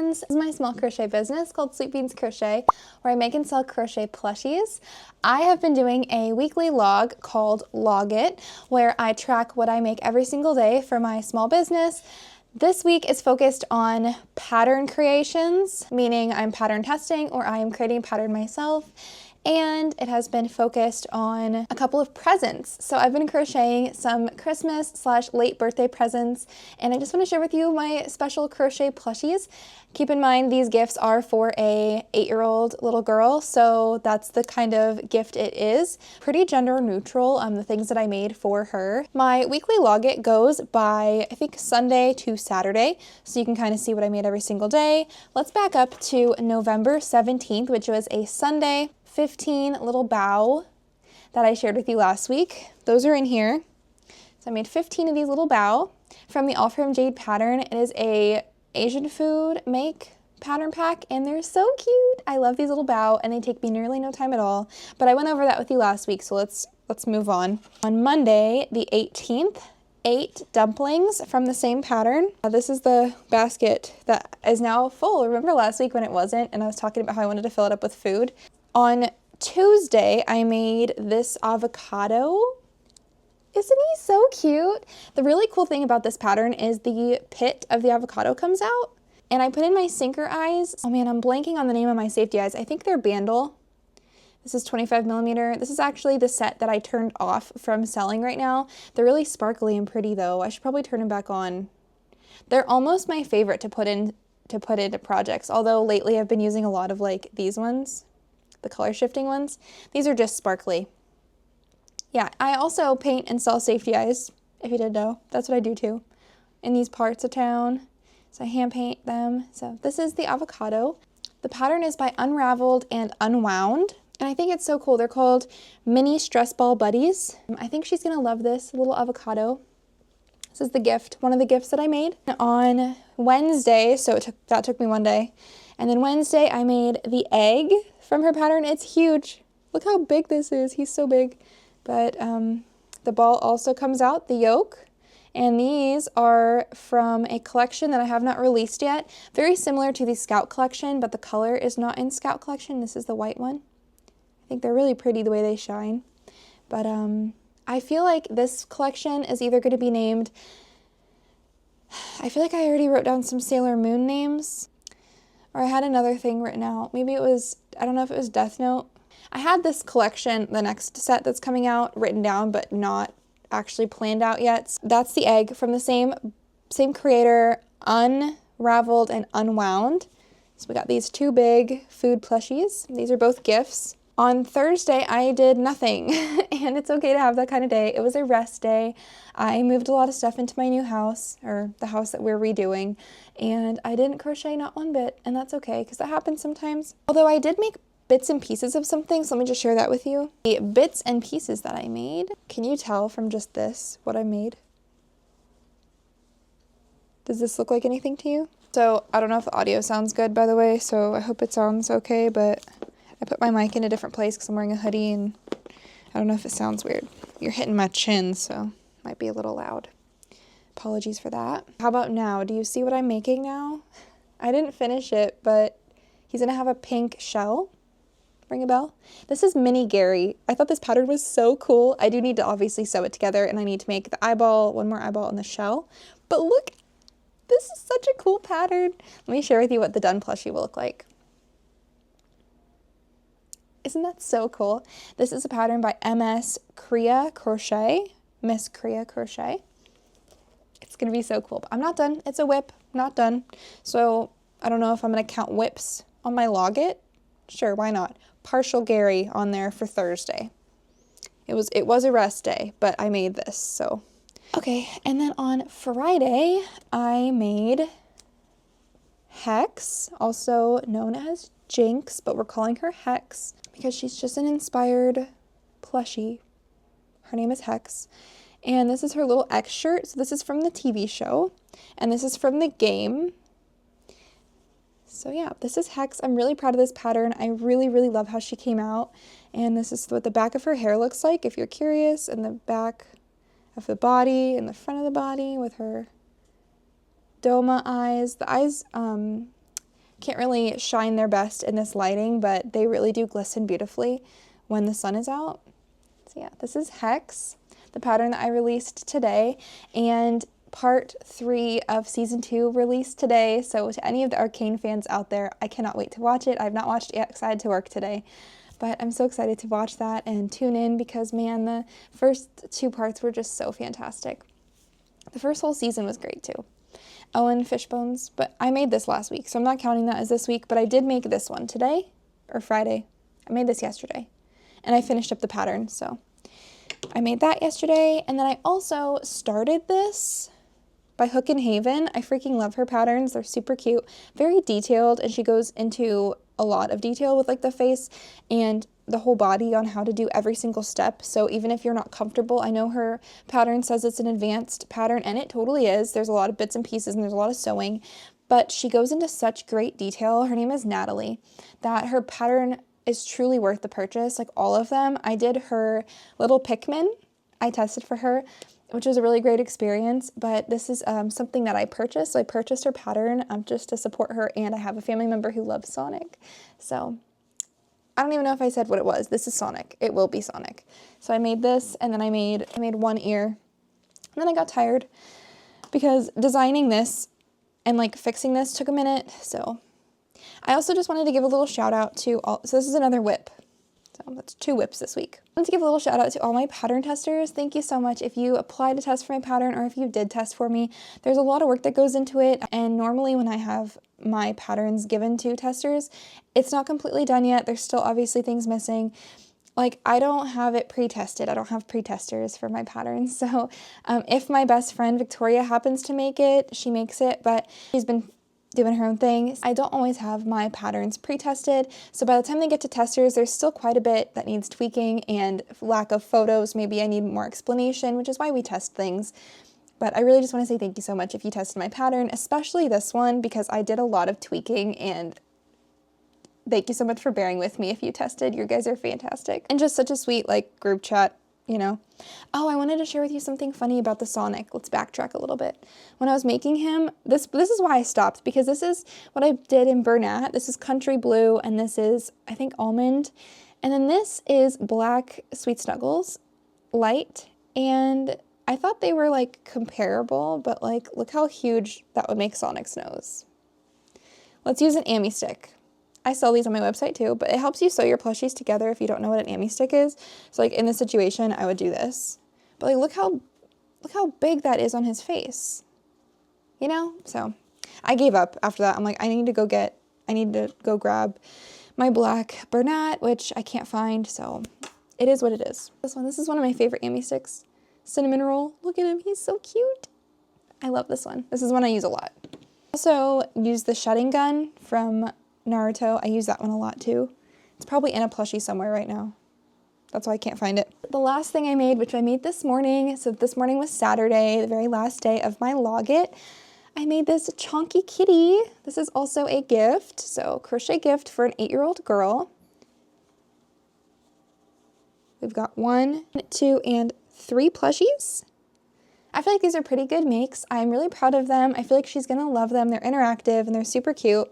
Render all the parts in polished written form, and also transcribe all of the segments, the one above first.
friends. This is my small crochet business called Sweet Beans Crochet, where I make and sell crochet plushies. I have been doing a weekly log called Log It, where I track what I make every single day for my small business. This week is focused on pattern creations, meaning I'm pattern testing or I am creating a pattern myself. And it has been focused on a couple of presents. So I've been crocheting some Christmas/late birthday presents, and I just want to share with you my special crochet plushies. Keep in mind these gifts are for a 8-year-old little girl, so that's the kind of gift it is. Pretty gender neutral, the things that I made for her. My weekly log it goes by, I think, Sunday to Saturday, so you can kind of see what I made every single day. Let's back up to November 17th, which was a Sunday. 15 little bow that I shared with you last week. Those are in here. So I made 15 of these little bow from the All From Jade pattern. It is a Asian food make pattern pack, and they're so cute. I love these little bow, and they take me nearly no time at all. But I went over that with you last week, so let's move on. On Monday, the 18th, 8 dumplings from the same pattern. This is the basket that is now full. Remember last week when it wasn't, and I was talking about how I wanted to fill it up with food? On Tuesday, I made this avocado. Isn't he so cute? The really cool thing about this pattern is the pit of the avocado comes out, and I put in my sinker eyes. Oh man, I'm blanking on the name of my safety eyes. I think they're Bandle. This is 25mm. This is actually the set that I turned off from selling right now. They're really sparkly and pretty though. I should probably turn them back on. They're almost my favorite to put into projects, although lately I've been using a lot of like these ones. The color shifting ones. These are just sparkly. Yeah, I also paint and sell safety eyes, if you didn't know. That's what I do too, in these parts of town. So I hand paint them. So this is the avocado. The pattern is by Unraveled and Unwound, and I think it's so cool. They're called Mini Stress Ball Buddies. I think she's gonna love this little avocado. This is the gift, one of the gifts that I made. On Wednesday, so that took me one day, and then Wednesday I made the egg from her pattern. It's huge. Look how big this is. He's so big. But the ball also comes out, the yolk. And these are from a collection that I have not released yet. Very similar to the Scout collection, but the color is not in Scout collection. This is the white one. I think they're really pretty the way they shine. But I feel like this collection is either going to be named, I feel like I already wrote down some Sailor Moon names. Or I had another thing written out. Maybe it was, I don't know if it was Death Note. I had this collection, the next set that's coming out, written down but not actually planned out yet. So that's the egg from the same creator, Unraveled and Unwound. So we got these 2 big food plushies. These are both gifts. On Thursday, I did nothing, and it's okay to have that kind of day. It was a rest day. I moved a lot of stuff into my new house, or the house that we're redoing, and I didn't crochet not one bit, and that's okay, because that happens sometimes. Although I did make bits and pieces of something, so let me just share that with you. The bits and pieces that I made. Can you tell from just this what I made? Does this look like anything to you? So, I don't know if the audio sounds good, by the way, so I hope it sounds okay, but I put my mic in a different place because I'm wearing a hoodie, and I don't know if it sounds weird. You're hitting my chin, so it might be a little loud. Apologies for that. How about now? Do you see what I'm making now? I didn't finish it, but he's going to have a pink shell. Ring a bell? This is Mini Gary. I thought this pattern was so cool. I do need to obviously sew it together, and I need to make the eyeball, one more eyeball, and the shell. But look, this is such a cool pattern. Let me share with you what the done plushie will look like. Isn't that so cool? This is a pattern by Miss Kriya Crochet. Miss Kriya Crochet. It's going to be so cool. But I'm not done. It's a whip. Not done. So I don't know if I'm going to count whips on my log it. Sure, why not? Partial Gary on there for Thursday. It was a rest day, but I made this, so. Okay, and then on Friday, I made Hex, also known as JINX, but we're calling her Hex because she's just an inspired plushie. Her name is Hex. And this is her little X shirt. So this is from the TV show. And this is from the game. So yeah, this is Hex. I'm really proud of this pattern. I really, really love how she came out. And this is what the back of her hair looks like, if you're curious. And the back of the body and the front of the body with her Doma eyes. The eyes, can't really shine their best in this lighting, but they really do glisten beautifully when the sun is out. So yeah, this is Hex, the pattern that I released today, and part 3 of season 2 released today. So to any of the Arcane fans out there, I cannot wait to watch it. I've not watched it yet because I had to work today, but I'm so excited to watch that and tune in because, man, the first 2 parts were just so fantastic. The first whole season was great too. Oh, and Fishbones, but I made this last week, so I'm not counting that as this week, but I did make this one today, or Friday. I made this yesterday, and I finished up the pattern, so I made that yesterday, and then I also started this by Hook and Haven. I freaking love her patterns. They're super cute, very detailed, and she goes into a lot of detail with like the face and the whole body on how to do every single step. So even if you're not comfortable, I know her pattern says it's an advanced pattern, and it totally is. There's a lot of bits and pieces and there's a lot of sewing, but she goes into such great detail. Her name is Natalie, that her pattern is truly worth the purchase. Like all of them. I did her little Pikmin. I tested for her, which was a really great experience, but this is something that I purchased. So I purchased her pattern just to support her, and I have a family member who loves Sonic. So I don't even know if I said what it was. This is Sonic. It will be Sonic. So I made this, and then I made one ear, and then I got tired because designing this and like fixing this took a minute. So I also just wanted to give a little shout out to all, so this is another whip. So that's 2 whips this week. I want to give a little shout out to all my pattern testers. Thank you so much. If you applied to test for my pattern or if you did test for me, there's a lot of work that goes into it. And normally when I have my patterns given to testers, it's not completely done yet. There's still obviously things missing. Like I don't have it pre-tested. I don't have pre-testers for my patterns. So if my best friend Victoria happens to make it, she makes it, but she's been doing her own thing. I don't always have my patterns pre-tested, so by the time they get to testers, there's still quite a bit that needs tweaking and lack of photos. Maybe I need more explanation, which is why we test things. But I really just want to say thank you so much if you tested my pattern, especially this one, because I did a lot of tweaking, and thank you so much for bearing with me if you tested. You guys are fantastic. And just such a sweet like group chat, you know. Oh, I wanted to share with you something funny about the Sonic. Let's backtrack a little bit. When I was making him, this is why I stopped, because this is what I did in Bernat. This is Country Blue, and this is, I think, Almond. And then this is Black Sweet Snuggles, light. And I thought they were like comparable, but like, look how huge that would make Sonic's nose. Let's use an Ammi stick. I sell these on my website too, but it helps you sew your plushies together if you don't know what an Ammi stick is. So like in this situation, I would do this. But like look how big that is on his face. You know? So I gave up after that. I'm like, I need to go grab my black Bernat, which I can't find, so it is what it is. This is one of my favorite Ammi sticks. Cinnamon roll. Look at him, he's so cute. I love this one. This is one I use a lot. Also use the shutting gun from Naruto. I use that one a lot too. It's probably in a plushie somewhere right now. That's why I can't find it. The last thing I made, which I made this morning, so this morning was Saturday, the very last day of my log it, I made this chunky kitty. This is also a gift, so crochet gift for an 8-year-old girl. We've got 1, 2, and 3 plushies. I feel like these are pretty good makes. I'm really proud of them. I feel like she's gonna love them. They're interactive and they're super cute.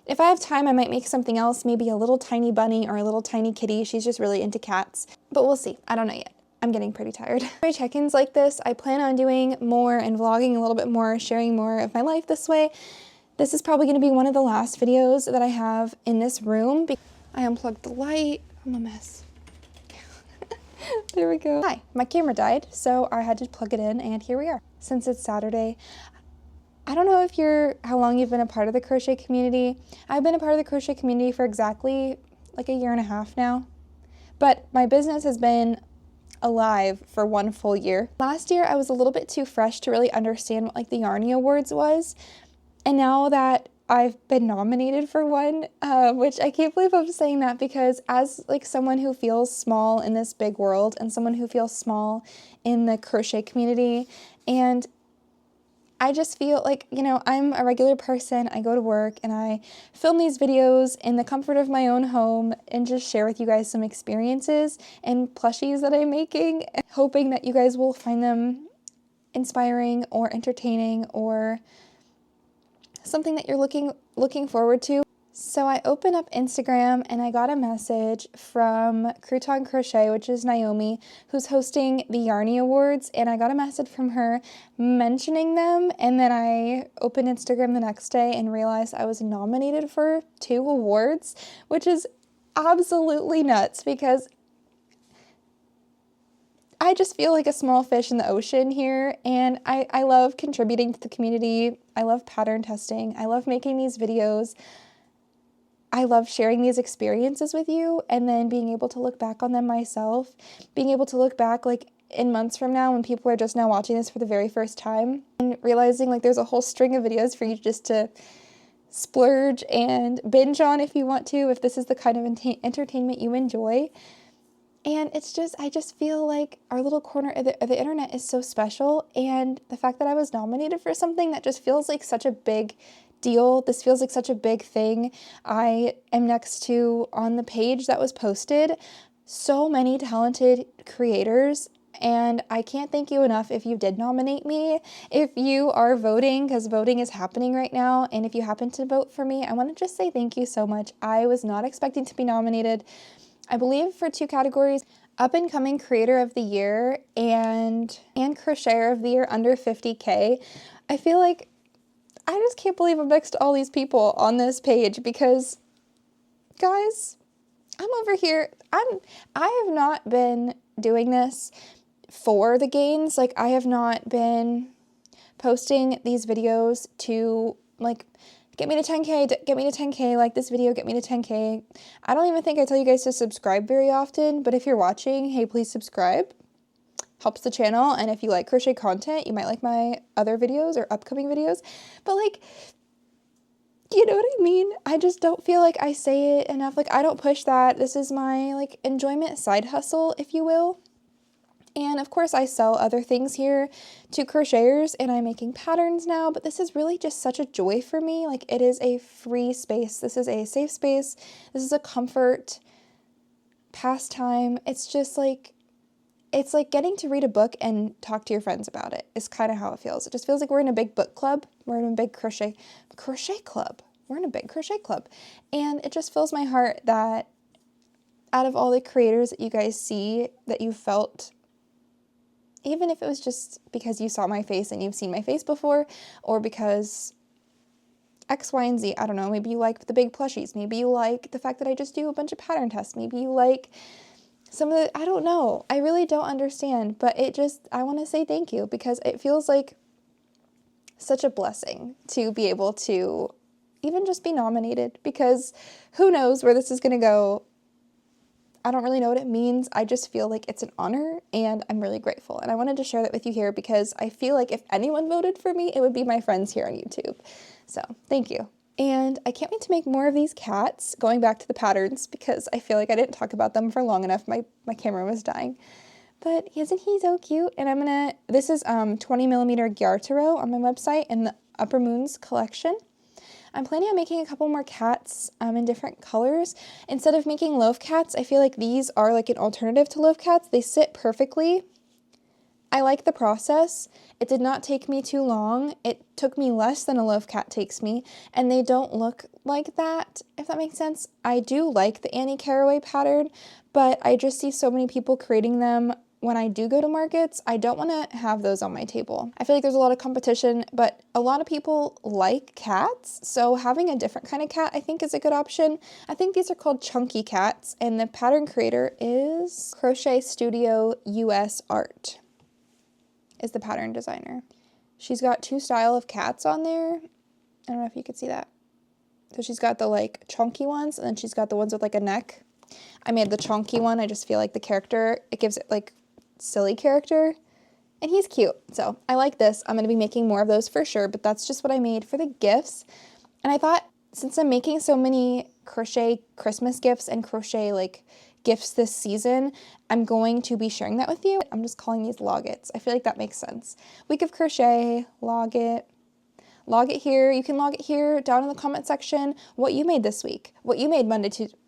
If I have time, I might make something else, maybe a little tiny bunny or a little tiny kitty. She's just really into cats, but we'll see. I don't know yet. I'm getting pretty tired. For check-ins like this, I plan on doing more and vlogging a little bit more, sharing more of my life this way. This is probably gonna be one of the last videos that I have in this room. I unplugged the light. I'm a mess. There we go. Hi, my camera died, so I had to plug it in, and here we are. Since it's Saturday, I don't know how long you've been a part of the crochet community. I've been a part of the crochet community for exactly like a 1.5 years now, but my business has been alive for 1 full year. Last year, I was a little bit too fresh to really understand what like the Yarnie Awards was, and now that I've been nominated for one, which I can't believe I'm saying that, because as like someone who feels small in this big world and someone who feels small in the crochet community, and I just feel like, you know, I'm a regular person. I go to work and I film these videos in the comfort of my own home and just share with you guys some experiences and plushies that I'm making, hoping that you guys will find them inspiring or entertaining or something that you're looking looking forward to. So I opened up Instagram and I got a message from Crocheting Crochet, which is Naomi, who's hosting the Yarnie Awards, and I got a message from her mentioning them, and then I opened Instagram the next day and realized I was nominated for 2 awards, which is absolutely nuts because I just feel like a small fish in the ocean here, and I love contributing to the community. I love pattern testing. I love making these videos. I love sharing these experiences with you and then being able to look back on them myself, being able to look back like in months from now when people are just now watching this for the very first time and realizing like there's a whole string of videos for you just to splurge and binge on if you want to, if this is the kind of entertainment you enjoy. And it's just, I just feel like our little corner of the internet is so special, and the fact that I was nominated for something that just feels like such a big deal. This feels like such a big thing. I am next to, on the page that was posted, so many talented creators, and I can't thank you enough if you did nominate me. If you are voting, because voting is happening right now, and if you happen to vote for me, I want to just say thank you so much. I was not expecting to be nominated. I believe for 2 categories, Up and Coming Creator of the Year and Crocheter of the Year under 50K. I feel like I just can't believe I'm next to all these people on this page because, guys, I'm over here. I have not been doing this for the gains. Like, I have not been posting these videos to, like, get me to 10K, get me to 10K, like this video, get me to 10K. I don't even think I tell you guys to subscribe very often, but if you're watching, hey, please subscribe. Helps the channel, and if you like crochet content, you might like my other videos or upcoming videos, but like, you know what I mean? I just don't feel like I say it enough. Like, I don't push that. This is my, like, enjoyment side hustle, if you will. And of course I sell other things here to crocheters, and I'm making patterns now, but this is really just such a joy for me. Like, it is a free space. This is a safe space. This is a comfort pastime. It's just like, it's like getting to read a book and talk to your friends about it is kind of how it feels. It just feels like we're in a big book club. We're in a big crochet club. We're in a big crochet club. And it just fills my heart that out of all the creators that you guys see, that you felt, even if it was just because you saw my face and you've seen my face before, or because X, Y, and Z, I don't know, maybe you like the big plushies. Maybe you like the fact that I just do a bunch of pattern tests. Maybe you like some of the, I don't know. I really don't understand, but it just, I want to say thank you because it feels like such a blessing to be able to even just be nominated, because who knows where this is going to go. I don't really know what it means. I just feel like it's an honor and I'm really grateful. And I wanted to share that with you here because I feel like if anyone voted for me, it would be my friends here on YouTube. So thank you. And I can't wait to make more of these cats, going back to the patterns, because I feel like I didn't talk about them for long enough. My camera was dying. But isn't he so cute? And this is 20mm Gyartaro on my website in the Upper Moons collection. I'm planning on making a couple more cats in different colors. Instead of making loaf cats, I feel like these are like an alternative to loaf cats. They sit perfectly. I like the process. It did not take me too long. It took me less than a loaf cat takes me, and they don't look like that, if that makes sense. I do like the Annie Caraway pattern, but I just see so many people creating them when I do go to markets. I don't want to have those on my table. I feel like there's a lot of competition, but a lot of people like cats, so having a different kind of cat I think is a good option. I think these are called chunky cats, and the pattern creator is Crochet Studio US Art. Is the pattern designer. She's got 2 style of cats on there. I don't know if you could see that. So she's got the like chunky ones, and then she's got the ones with like a neck. I made the chunky one. I just feel like the character, it gives it like silly character, and he's cute. So I like this. I'm going to be making more of those for sure, but that's just what I made for the gifts. And I thought, since I'm making so many crochet Christmas gifts and crochet like gifts this season, I'm going to be sharing that with you. I'm just calling these logits. I feel like that makes sense. Week of crochet, log it here. You can log it here down in the comment section what you made this week, what you made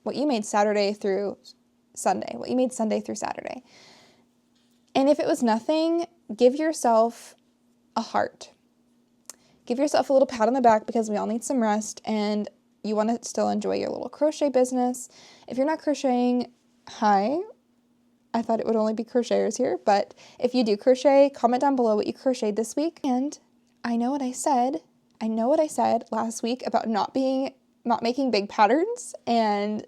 what you made Saturday through Sunday, what you made Sunday through Saturday. And if it was nothing, give yourself a heart. give yourself a little pat on the back because we all need some rest and you want to still enjoy your little crochet business. If you're not crocheting, hi. I thought it would only be crocheters here, but if you do crochet, comment down below what you crocheted this week. And I know what I said last week about not making big patterns and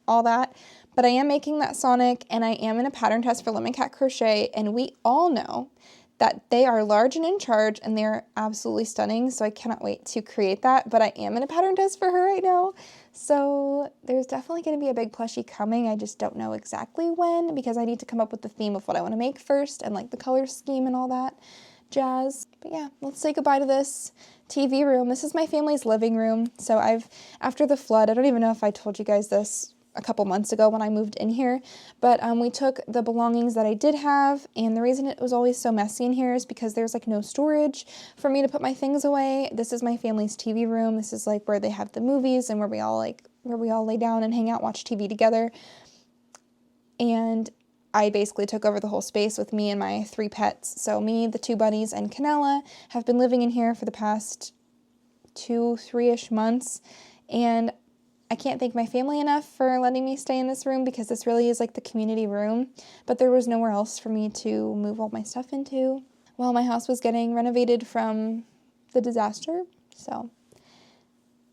all that, but I am making that Sonic and I am in a pattern test for Lemon Cat Crochet, and we all know that they are large and in charge and they're absolutely stunning, so I cannot wait to create that. But I am in a pattern test for her right now, so there's definitely going to be a big plushie coming. I just don't know exactly when because I need to come up with the theme of what I want to make first and like the color scheme and all that jazz. But yeah, let's say goodbye to this TV room. This is my family's living room. So after the flood, I don't even know if I told you guys this a couple months ago when I moved in here, but we took the belongings that I did have, and the reason it was always so messy in here is because there's like no storage for me to put my things away. This is my family's TV room. This is like where they have the movies and where we all lay down and hang out, watch TV together. And I basically took over the whole space with me and my 3 pets. So me, the 2 bunnies, and Canella have been living in here for the past 2-3-ish months, and I can't thank my family enough for letting me stay in this room because this really is like the community room, but there was nowhere else for me to move all my stuff into while my house was getting renovated from the disaster. So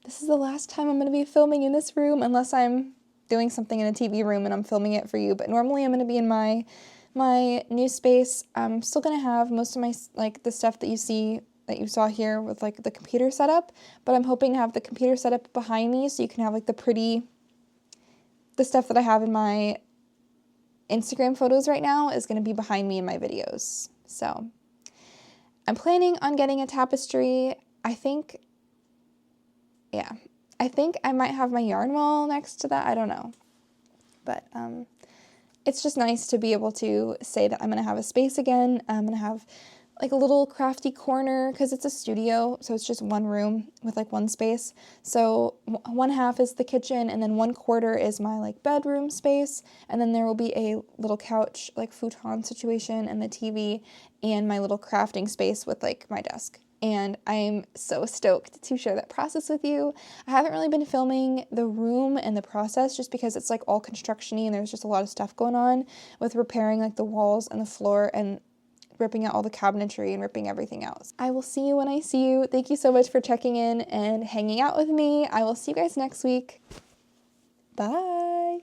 this is the last time I'm going to be filming in this room unless I'm doing something in a TV room and I'm filming it for you, but normally I'm going to be in my new space. I'm still going to have most of my, like, the stuff that you saw here with like the computer setup, but I'm hoping to have the computer setup behind me so you can have like the stuff that I have in my Instagram photos right now is going to be behind me in my videos. So I'm planning on getting a tapestry. I think I might have my yarn wall next to that. I don't know, but it's just nice to be able to say that I'm going to have a space again. I'm going to have like a little crafty corner because it's a studio, so it's just one room with like one space. So one half is the kitchen and then 1/4 is my like bedroom space, and then there will be a little couch like futon situation and the TV and my little crafting space with like my desk. And I'm so stoked to share that process with you. I haven't really been filming the room and the process just because it's like all construction-y and there's just a lot of stuff going on with repairing like the walls and the floor and ripping out all the cabinetry and ripping everything out. I will see you when I see you. Thank you so much for checking in and hanging out with me. I will see you guys next week. Bye.